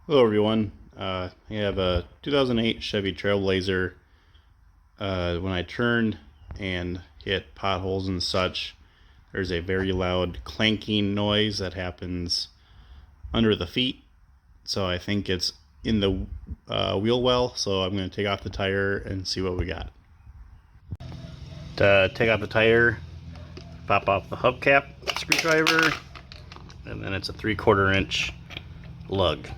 Hello everyone. I have a 2008 Chevy Trailblazer. When I turn and hit potholes and such, there's a very loud clanking noise that happens under the feet. So I think it's in the wheel well. So I'm going to take off the tire and see what we got. To take off the tire, pop off the hubcap screwdriver, and then it's a 3/4 inch lug.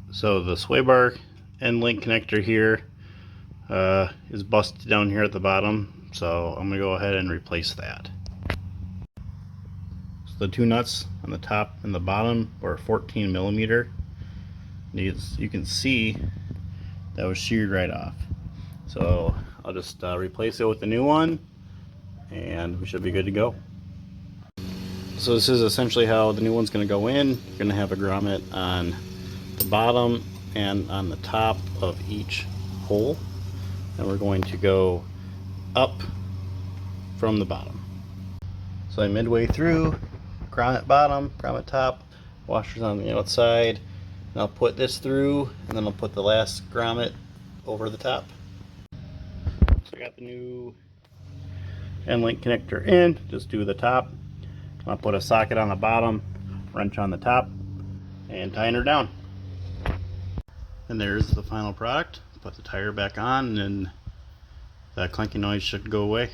So the sway bar end link connector here is busted down here at the bottom, so I'm going to go ahead and replace that. So the two nuts on the top and the bottom were 14 millimeter. You can see that was sheared right off. So I'll just replace it with the new one and we should be good to go. So this is essentially how the new one's going to go in. You're going to have a grommet on the bottom and on the top of each hole, and we're going to go up from the bottom. So I'm midway through, grommet bottom, grommet top, washers on the outside, and I'll put this through, and then I'll put the last grommet over the top. So I got the new end link connector in, just do the top. I'll put a socket on the bottom, wrench on the top, and tighten her down. And there's the final product. Put the tire back on and that clanking noise should go away.